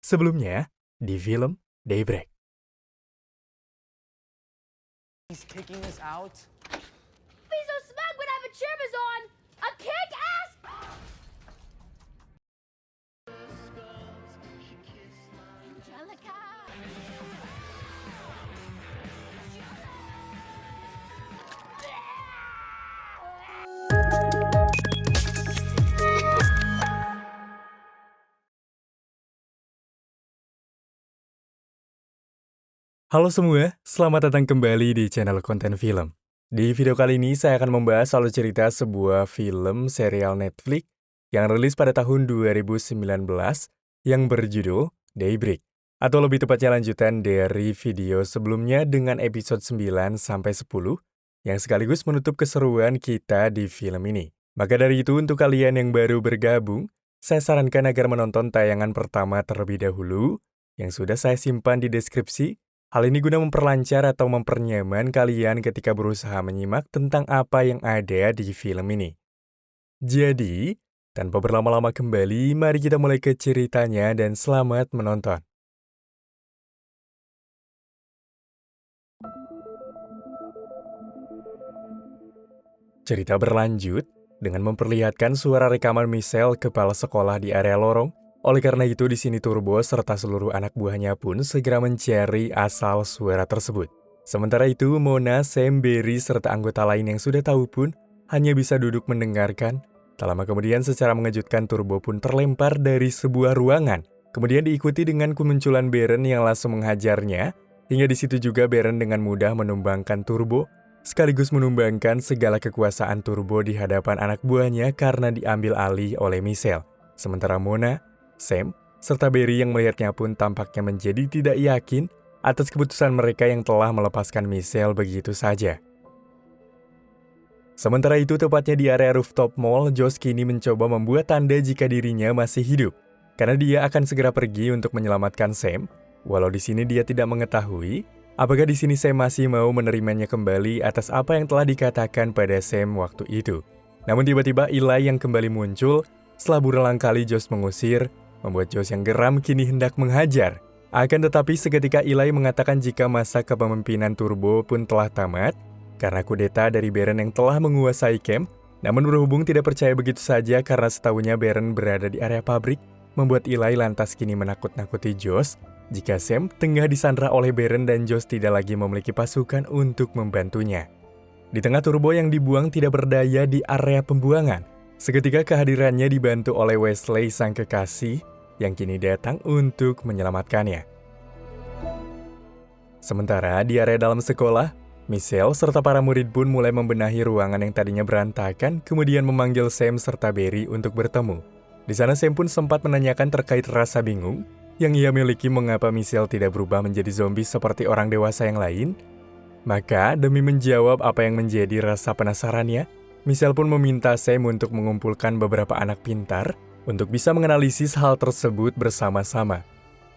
Sebelumnya, di film Daybreak. He's kicking us out. Be so smug when Aperture is on! A kick-ass... Angelica! Halo semua, selamat datang kembali di channel Konten Film. Di video kali ini saya akan membahas soal cerita sebuah film serial Netflix yang rilis pada tahun 2019 yang berjudul Daybreak, atau lebih tepatnya lanjutan dari video sebelumnya dengan episode 9-10 yang sekaligus menutup keseruan kita di film ini. Maka dari itu untuk kalian yang baru bergabung, saya sarankan agar menonton tayangan pertama terlebih dahulu yang sudah saya simpan di deskripsi. Hal ini guna memperlancar atau mempernyaman kalian ketika berusaha menyimak tentang apa yang ada di film ini. Jadi, tanpa berlama-lama kembali, mari kita mulai ke ceritanya dan selamat menonton. Cerita berlanjut dengan memperlihatkan suara rekaman Michelle, kepala sekolah di area lorong. Oleh karena itu, di sini Turbo serta seluruh anak buahnya pun segera mencari asal suara tersebut. Sementara itu, Mona, Sam, Barry, serta anggota lain yang sudah tahu pun hanya bisa duduk mendengarkan. Tak lama kemudian, secara mengejutkan, Turbo pun terlempar dari sebuah ruangan. Kemudian diikuti dengan kemunculan Beren yang langsung menghajarnya, hingga di situ juga Beren dengan mudah menumbangkan Turbo, sekaligus menumbangkan segala kekuasaan Turbo di hadapan anak buahnya karena diambil alih oleh Michelle. Sementara Mona, Sam, serta Barry yang melihatnya pun tampaknya menjadi tidak yakin atas keputusan mereka yang telah melepaskan Michelle begitu saja. Sementara itu, tepatnya di area rooftop mall, Josh kini mencoba membuat tanda jika dirinya masih hidup, karena dia akan segera pergi untuk menyelamatkan Sam, walau di sini dia tidak mengetahui apakah di sini Sam masih mau menerimanya kembali atas apa yang telah dikatakan pada Sam waktu itu. Namun tiba-tiba Eli yang kembali muncul setelah berulang kali Josh mengusir, membuat Josh yang geram kini hendak menghajar. Akan tetapi seketika Eli mengatakan jika masa kepemimpinan Turbo pun telah tamat, karena kudeta dari Beren yang telah menguasai camp. Namun berhubung tidak percaya begitu saja karena setahunya Beren berada di area pabrik, membuat Eli lantas kini menakut-nakuti Josh jika Sam tengah disandra oleh Beren dan Josh tidak lagi memiliki pasukan untuk membantunya. Di tengah Turbo yang dibuang tidak berdaya di area pembuangan, seketika kehadirannya dibantu oleh Wesley sang kekasih yang kini datang untuk menyelamatkannya. Sementara di area dalam sekolah, Michelle serta para murid pun mulai membenahi ruangan yang tadinya berantakan, kemudian memanggil Sam serta Barry untuk bertemu. Di sana Sam pun sempat menanyakan terkait rasa bingung yang ia miliki mengapa Michelle tidak berubah menjadi zombie seperti orang dewasa yang lain. Maka demi menjawab apa yang menjadi rasa penasarannya, Michelle pun meminta Sam untuk mengumpulkan beberapa anak pintar untuk bisa menganalisis hal tersebut bersama-sama.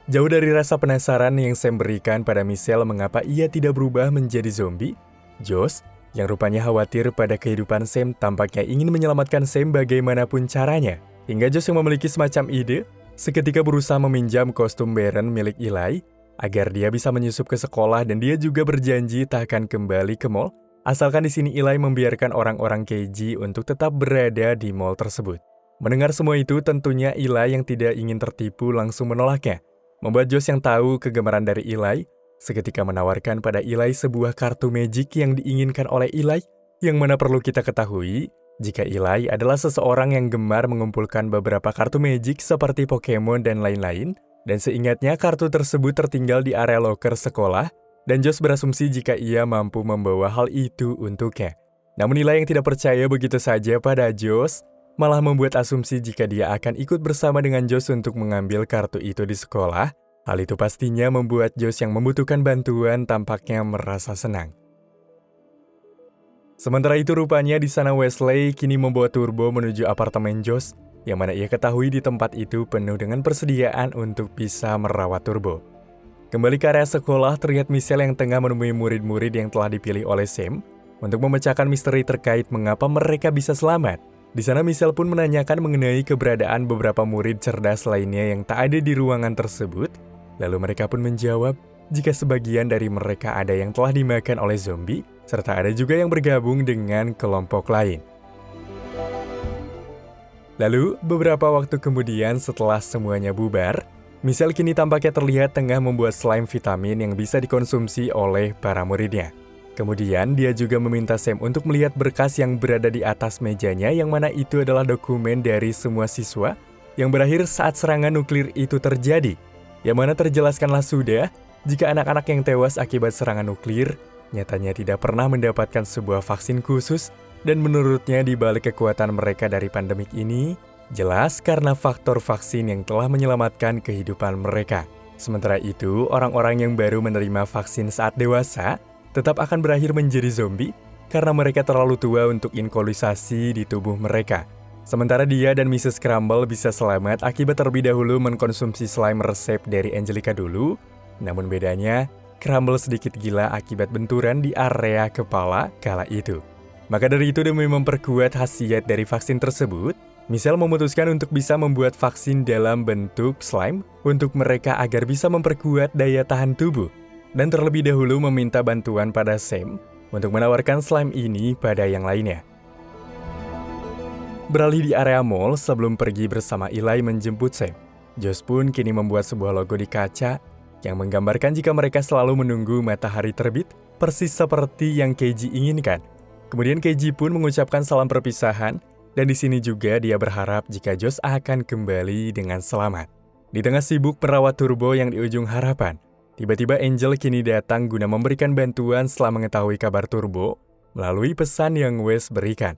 Jauh dari rasa penasaran yang Sam berikan pada Michelle mengapa ia tidak berubah menjadi zombie, Josh, yang rupanya khawatir pada kehidupan Sam, tampaknya ingin menyelamatkan Sam bagaimanapun caranya. Hingga Josh yang memiliki semacam ide, seketika berusaha meminjam kostum Beren milik Eli, agar dia bisa menyusup ke sekolah dan dia juga berjanji tak akan kembali ke mall, asalkan di sini Eli membiarkan orang-orang KG untuk tetap berada di mall tersebut. Mendengar semua itu, tentunya Eli yang tidak ingin tertipu langsung menolaknya. Membuat Josh yang tahu kegemaran dari Eli, seketika menawarkan pada Eli sebuah kartu magic yang diinginkan oleh Eli, yang mana perlu kita ketahui, jika Eli adalah seseorang yang gemar mengumpulkan beberapa kartu magic seperti Pokemon dan lain-lain, dan seingatnya kartu tersebut tertinggal di area loker sekolah, dan Josh berasumsi jika ia mampu membawa hal itu untuknya. Namun Eli yang tidak percaya begitu saja pada Josh, malah membuat asumsi jika dia akan ikut bersama dengan Josh untuk mengambil kartu itu di sekolah. Hal itu pastinya membuat Josh yang membutuhkan bantuan tampaknya merasa senang. Sementara itu rupanya di sana Wesley kini membawa Turbo menuju apartemen Josh, yang mana ia ketahui di tempat itu penuh dengan persediaan untuk bisa merawat Turbo. Kembali ke area sekolah, terlihat Michelle yang tengah menemui murid-murid yang telah dipilih oleh Sam untuk memecahkan misteri terkait mengapa mereka bisa selamat. Di sana Michelle pun menanyakan mengenai keberadaan beberapa murid cerdas lainnya yang tak ada di ruangan tersebut. Lalu mereka pun menjawab jika sebagian dari mereka ada yang telah dimakan oleh zombie, serta ada juga yang bergabung dengan kelompok lain. Lalu, beberapa waktu kemudian setelah semuanya bubar, Michelle kini tampaknya terlihat tengah membuat slime vitamin yang bisa dikonsumsi oleh para muridnya. Kemudian, dia juga meminta Sam untuk melihat berkas yang berada di atas mejanya yang mana itu adalah dokumen dari semua siswa yang berakhir saat serangan nuklir itu terjadi. Yang mana terjelaskanlah sudah, jika anak-anak yang tewas akibat serangan nuklir nyatanya tidak pernah mendapatkan sebuah vaksin khusus dan menurutnya di balik kekuatan mereka dari pandemik ini, jelas karena faktor vaksin yang telah menyelamatkan kehidupan mereka. Sementara itu, orang-orang yang baru menerima vaksin saat dewasa tetap akan berakhir menjadi zombie karena mereka terlalu tua untuk inkolonisasi di tubuh mereka. Sementara dia dan Mrs. Crumble bisa selamat akibat terlebih dahulu mengkonsumsi slime resep dari Angelica dulu. Namun bedanya, Crumble sedikit gila akibat benturan di area kepala kala itu. Maka dari itu demi memperkuat khasiat dari vaksin tersebut, Michelle memutuskan untuk bisa membuat vaksin dalam bentuk slime untuk mereka agar bisa memperkuat daya tahan tubuh. Dan terlebih dahulu meminta bantuan pada Sam untuk menawarkan slime ini pada yang lainnya. Beralih di area mall sebelum pergi bersama Eli menjemput Sam, Josh pun kini membuat sebuah logo di kaca yang menggambarkan jika mereka selalu menunggu matahari terbit, persis seperti yang Keiji inginkan. Kemudian Keiji pun mengucapkan salam perpisahan, dan di sini juga dia berharap jika Josh akan kembali dengan selamat. Di tengah sibuk merawat Turbo yang di ujung harapan, tiba-tiba Angel kini datang guna memberikan bantuan setelah mengetahui kabar Turbo melalui pesan yang Wes berikan.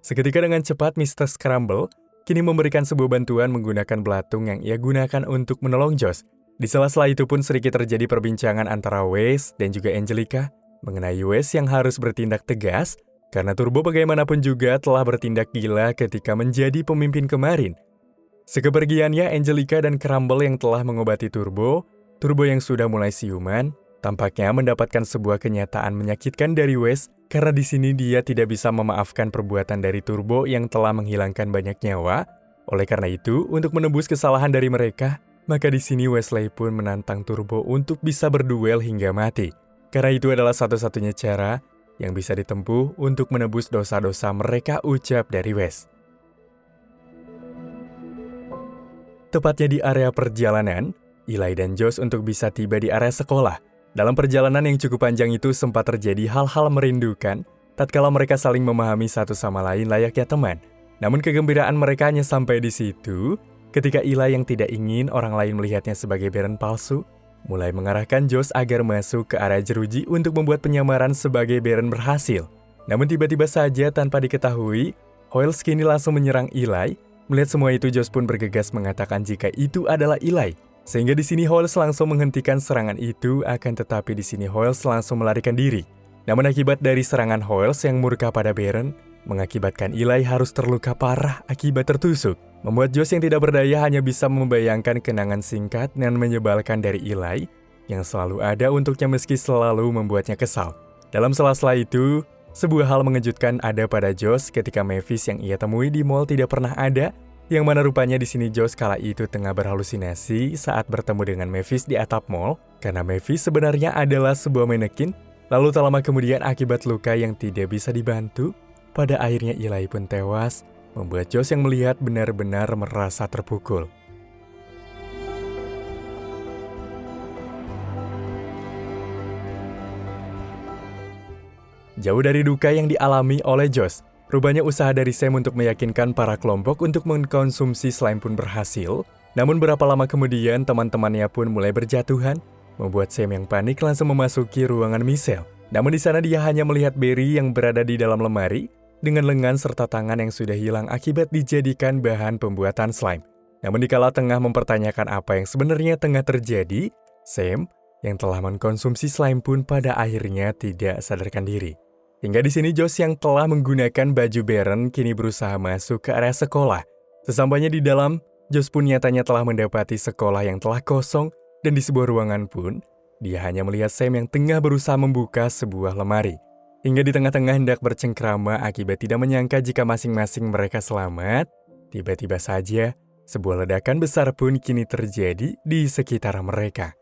Seketika dengan cepat Mr. Scramble kini memberikan sebuah bantuan menggunakan belatung yang ia gunakan untuk menolong Josh. Di sela-sela itu pun sedikit terjadi perbincangan antara Wes dan juga Angelica mengenai Wes yang harus bertindak tegas karena Turbo bagaimanapun juga telah bertindak gila ketika menjadi pemimpin kemarin. Sekepergiannya Angelica dan Crumble yang telah mengobati Turbo yang sudah mulai siuman, tampaknya mendapatkan sebuah kenyataan menyakitkan dari Wes karena di sini dia tidak bisa memaafkan perbuatan dari Turbo yang telah menghilangkan banyak nyawa. Oleh karena itu, untuk menebus kesalahan dari mereka, maka di sini Wesley pun menantang Turbo untuk bisa berduel hingga mati. Karena itu adalah satu-satunya cara yang bisa ditempuh untuk menebus dosa-dosa mereka, ucap dari Wes. Tepatnya di area perjalanan, Eli dan Josh untuk bisa tiba di area sekolah. Dalam perjalanan yang cukup panjang itu sempat terjadi hal-hal merindukan, tatkala mereka saling memahami satu sama lain layaknya teman. Namun kegembiraan mereka hanya sampai di situ, ketika Eli yang tidak ingin orang lain melihatnya sebagai Baron palsu, mulai mengarahkan Josh agar masuk ke area jeruji untuk membuat penyamaran sebagai Baron berhasil. Namun tiba-tiba saja tanpa diketahui, Hoyles kini langsung menyerang Eli. Melihat semua itu, Josh pun bergegas mengatakan jika itu adalah Eli. Sehingga di sini Hoyles langsung menghentikan serangan itu, akan tetapi di sini Hoyles langsung melarikan diri. Namun akibat dari serangan Hoyles yang murka pada Baron, mengakibatkan Eli harus terluka parah akibat tertusuk. Membuat Josh yang tidak berdaya hanya bisa membayangkan kenangan singkat dan menyebalkan dari Eli yang selalu ada untuknya meski selalu membuatnya kesal. Dalam sela-sela itu, sebuah hal mengejutkan ada pada Josh ketika Mavis yang ia temui di mall tidak pernah ada, yang mana rupanya di sini Josh kala itu tengah berhalusinasi saat bertemu dengan Mavis di atap mall, karena Mavis sebenarnya adalah sebuah manekin. Lalu tak lama kemudian akibat luka yang tidak bisa dibantu, pada akhirnya Eli pun tewas, membuat Josh yang melihat benar-benar merasa terpukul. Jauh dari duka yang dialami oleh Josh, rupanya usaha dari Sam untuk meyakinkan para kelompok untuk mengkonsumsi slime pun berhasil. Namun berapa lama kemudian teman-temannya pun mulai berjatuhan, membuat Sam yang panik langsung memasuki ruangan Michelle. Namun di sana dia hanya melihat Barry yang berada di dalam lemari, dengan lengan serta tangan yang sudah hilang akibat dijadikan bahan pembuatan slime. Namun dikala tengah mempertanyakan apa yang sebenarnya tengah terjadi, Sam yang telah mengkonsumsi slime pun pada akhirnya tidak sadarkan diri. Hingga di sini Josh yang telah menggunakan baju Baron kini berusaha masuk ke area sekolah. Sesampainya di dalam, Josh pun nyatanya telah mendapati sekolah yang telah kosong dan di sebuah ruangan pun, dia hanya melihat Sam yang tengah berusaha membuka sebuah lemari. Hingga di tengah-tengah hendak bercengkrama akibat tidak menyangka jika masing-masing mereka selamat, tiba-tiba saja sebuah ledakan besar pun kini terjadi di sekitar mereka.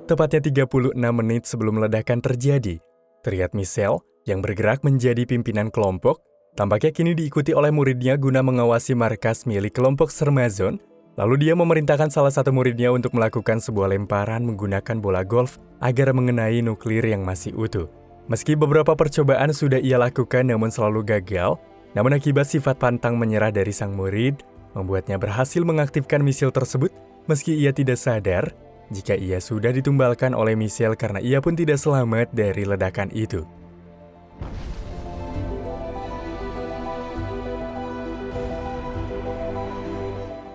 Tepatnya 36 menit sebelum ledakan terjadi, terlihat Michelle yang bergerak menjadi pimpinan kelompok, tampaknya kini diikuti oleh muridnya guna mengawasi markas milik kelompok Sermazon. Lalu dia memerintahkan salah satu muridnya untuk melakukan sebuah lemparan menggunakan bola golf agar mengenai nuklir yang masih utuh. Meski beberapa percobaan sudah ia lakukan namun selalu gagal, namun akibat sifat pantang menyerah dari sang murid, membuatnya berhasil mengaktifkan misil tersebut meski ia tidak sadar jika ia sudah ditumbalkan oleh Michelle karena ia pun tidak selamat dari ledakan itu.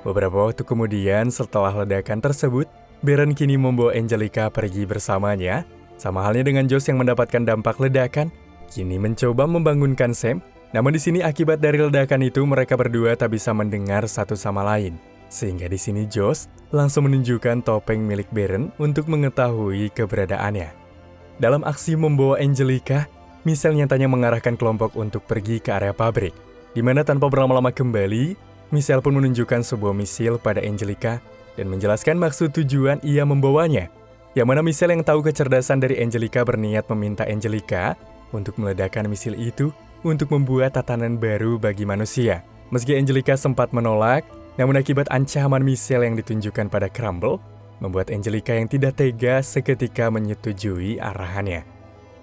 Beberapa waktu kemudian setelah ledakan tersebut, Baron kini membawa Angelica pergi bersamanya. Sama halnya dengan Josh yang mendapatkan dampak ledakan, kini mencoba membangunkan Sam. Namun di sini akibat dari ledakan itu mereka berdua tak bisa mendengar satu sama lain. Sehingga di sini Josh langsung menunjukkan topeng milik Baron untuk mengetahui keberadaannya. Dalam aksi membawa Angelica, Michelle nyatanya mengarahkan kelompok untuk pergi ke area pabrik, di mana tanpa berlama-lama kembali, Michelle pun menunjukkan sebuah misil pada Angelica dan menjelaskan maksud tujuan ia membawanya. Yang mana Michelle yang tahu kecerdasan dari Angelica berniat meminta Angelica untuk meledakkan misil itu untuk membuat tatanan baru bagi manusia. Meski Angelica sempat menolak, namun akibat ancaman Michelle yang ditunjukkan pada Crumble, membuat Angelica yang tidak tega seketika menyetujui arahannya.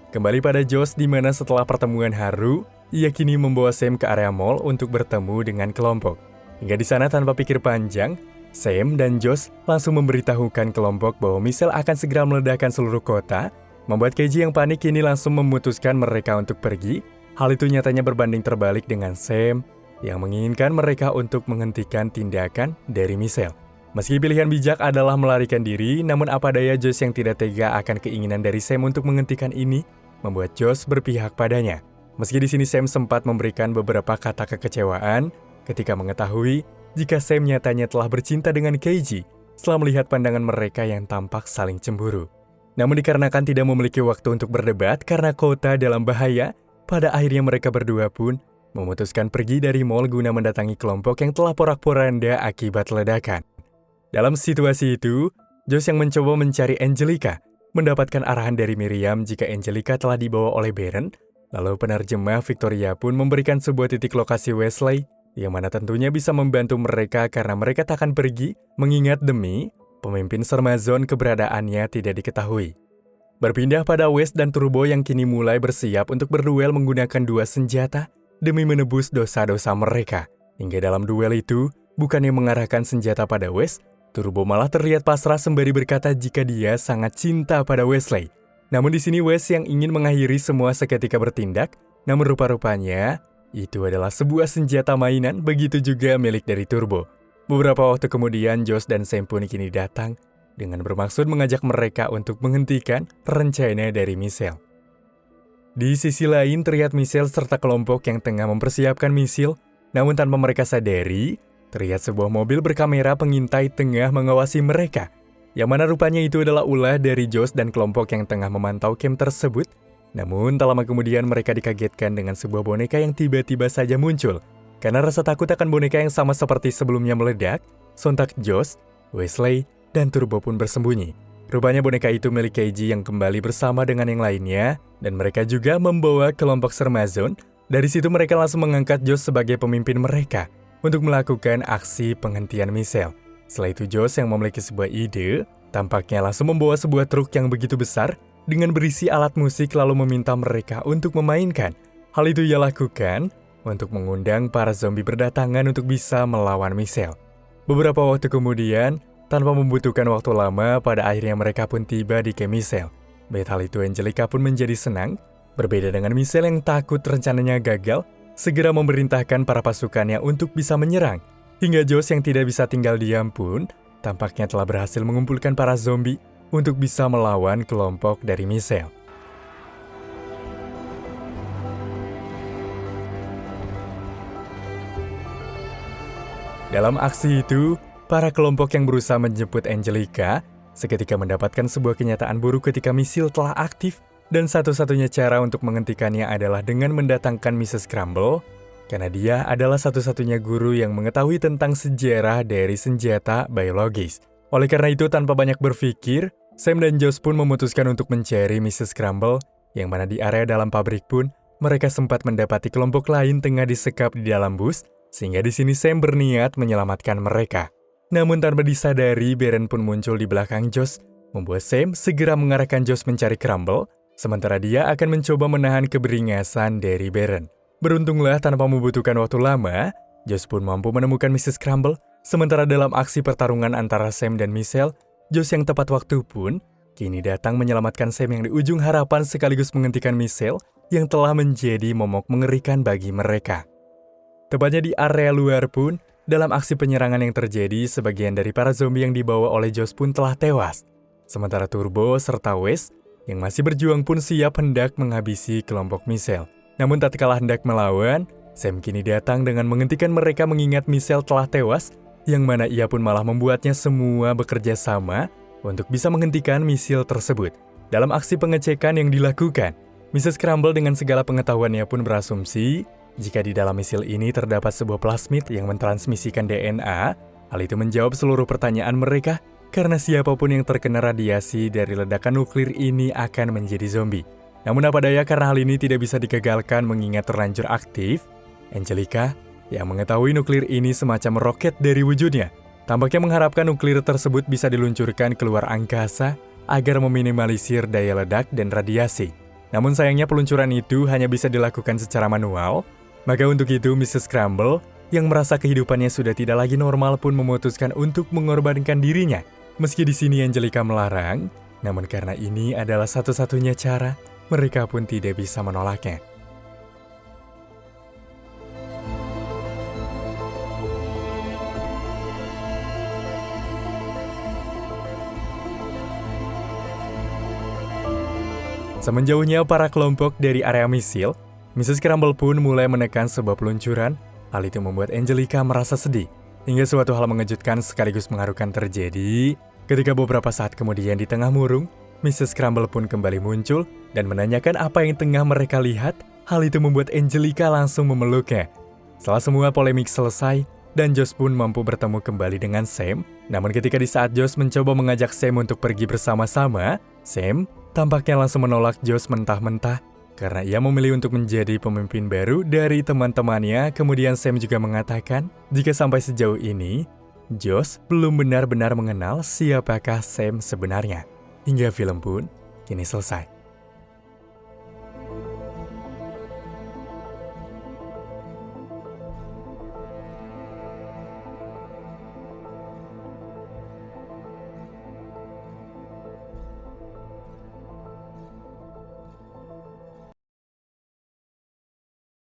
Kembali pada Josh di mana setelah pertemuan haru, ia kini membawa Sam ke area mall untuk bertemu dengan kelompok. Hingga di sana tanpa pikir panjang, Sam dan Josh langsung memberitahukan kelompok bahwa Michelle akan segera meledakkan seluruh kota, membuat Keiji yang panik kini langsung memutuskan mereka untuk pergi. Hal itu nyatanya berbanding terbalik dengan Sam yang menginginkan mereka untuk menghentikan tindakan dari Michelle. Meski pilihan bijak adalah melarikan diri, namun apa daya Josh yang tidak tega akan keinginan dari Sam untuk menghentikan ini, membuat Josh berpihak padanya. Meski di sini Sam sempat memberikan beberapa kata kekecewaan ketika mengetahui jika Sam nyatanya telah bercinta dengan Keiji setelah melihat pandangan mereka yang tampak saling cemburu. Namun dikarenakan tidak memiliki waktu untuk berdebat karena kota dalam bahaya, pada akhirnya mereka berdua pun memutuskan pergi dari mall guna mendatangi kelompok yang telah porak-poranda akibat ledakan. Dalam situasi itu, Josh yang mencoba mencari Angelica mendapatkan arahan dari Miriam jika Angelica telah dibawa oleh Baron, lalu penerjemah Victoria pun memberikan sebuah titik lokasi Wesley yang mana tentunya bisa membantu mereka karena mereka tak akan pergi mengingat demi pemimpin Sermazon keberadaannya tidak diketahui. Berpindah pada West dan Turbo yang kini mulai bersiap untuk berduel menggunakan dua senjata demi menebus dosa-dosa mereka. Hingga dalam duel itu, bukannya mengarahkan senjata pada West, Turbo malah terlihat pasrah sembari berkata jika dia sangat cinta pada Wesley. Namun di sini West yang ingin mengakhiri semua seketika bertindak, namun rupa-rupanya itu adalah sebuah senjata mainan, begitu juga milik dari Turbo. Beberapa waktu kemudian Josh dan Sam pun kini datang dengan bermaksud mengajak mereka untuk menghentikan rencana dari Michelle. Di sisi lain terlihat Michelle serta kelompok yang tengah mempersiapkan misil, namun tanpa mereka sadari, terlihat sebuah mobil berkamera pengintai tengah mengawasi mereka, yang mana rupanya itu adalah ulah dari Josh dan kelompok yang tengah memantau camp tersebut. Namun tak lama kemudian mereka dikagetkan dengan sebuah boneka yang tiba-tiba saja muncul. Karena rasa takut akan boneka yang sama seperti sebelumnya meledak, sontak Josh, Wesley, dan Turbo pun bersembunyi. Rupanya boneka itu milik Keiji yang kembali bersama dengan yang lainnya, dan mereka juga membawa kelompok Sermazon. Dari situ mereka langsung mengangkat Josh sebagai pemimpin mereka untuk melakukan aksi penghentian Michelle. Setelah itu Josh yang memiliki sebuah ide, tampaknya langsung membawa sebuah truk yang begitu besar dengan berisi alat musik lalu meminta mereka untuk memainkan. Hal itu ia lakukan untuk mengundang para zombie berdatangan untuk bisa melawan Michelle. Beberapa waktu kemudian, tanpa membutuhkan waktu lama, pada akhirnya mereka pun tiba di camp Michelle. Melihat hal itu Angelica pun menjadi senang. Berbeda dengan Michelle yang takut rencananya gagal, segera memerintahkan para pasukannya untuk bisa menyerang. Hingga Josh yang tidak bisa tinggal diam pun, tampaknya telah berhasil mengumpulkan para zombie untuk bisa melawan kelompok dari Michelle. Dalam aksi itu, para kelompok yang berusaha menjemput Angelica seketika mendapatkan sebuah kenyataan buruk ketika misil telah aktif Dan satu-satunya cara untuk menghentikannya adalah dengan mendatangkan Mrs. Crumble, karena dia adalah satu-satunya guru yang mengetahui tentang sejarah dari senjata biologis. Oleh karena itu, tanpa banyak berpikir, Sam dan Josh pun memutuskan untuk mencari Mrs. Crumble, yang mana di area dalam pabrik pun, mereka sempat mendapati kelompok lain tengah disekap di dalam bus, sehingga di sini Sam berniat menyelamatkan mereka. Namun tanpa disadari, Baron pun muncul di belakang Josh, membuat Sam segera mengarahkan Josh mencari Crumble, sementara dia akan mencoba menahan keberingasan dari Baron. Beruntunglah tanpa membutuhkan waktu lama, Josh pun mampu menemukan Mrs. Crumble, sementara dalam aksi pertarungan antara Sam dan Michelle, Josh yang tepat waktu pun kini datang menyelamatkan Sam yang di ujung harapan sekaligus menghentikan Michelle yang telah menjadi momok mengerikan bagi mereka. Tepatnya di area luar pun, dalam aksi penyerangan yang terjadi, sebagian dari para zombie yang dibawa oleh Josh pun telah tewas. Sementara Turbo serta Wes yang masih berjuang pun siap hendak menghabisi kelompok Michelle. Namun tak kalah hendak melawan, Sam kini datang dengan menghentikan mereka mengingat Michelle telah tewas, yang mana ia pun malah membuatnya semua bekerja sama untuk bisa menghentikan misil tersebut. Dalam aksi pengecekan yang dilakukan, Mrs. Crumble dengan segala pengetahuannya pun berasumsi jika di dalam misil ini terdapat sebuah plasmid yang mentransmisikan DNA. Hal itu menjawab seluruh pertanyaan mereka, karena siapapun yang terkena radiasi dari ledakan nuklir ini akan menjadi zombie. Namun apa daya, karena hal ini tidak bisa digagalkan mengingat terlanjur aktif, Angelica yang mengetahui nuklir ini semacam roket dari wujudnya, tampaknya mengharapkan nuklir tersebut bisa diluncurkan keluar angkasa agar meminimalisir daya ledak dan radiasi. Namun sayangnya peluncuran itu hanya bisa dilakukan secara manual, maka untuk itu Mrs. Crumble yang merasa kehidupannya sudah tidak lagi normal pun memutuskan untuk mengorbankan dirinya. Meski di sini Angelica melarang, namun karena ini adalah satu-satunya cara, mereka pun tidak bisa menolaknya. Semenjauhnya para kelompok dari area misil, Mrs. Crumble pun mulai menekan sebuah peluncuran. Hal itu membuat Angelica merasa sedih, hingga suatu hal mengejutkan sekaligus mengharukan terjadi. Ketika beberapa saat kemudian di tengah murung, Mrs. Crumble pun kembali muncul dan menanyakan apa yang tengah mereka lihat. Hal itu membuat Angelica langsung memeluknya. Setelah semua polemik selesai, dan Josh pun mampu bertemu kembali dengan Sam. Namun ketika di saat Josh mencoba mengajak Sam untuk pergi bersama-sama, Sam tampaknya langsung menolak Josh mentah-mentah karena ia memilih untuk menjadi pemimpin baru dari teman-temannya. Kemudian Sam juga mengatakan jika sampai sejauh ini, Josh belum benar-benar mengenal siapakah Sam sebenarnya. Hingga film pun kini selesai.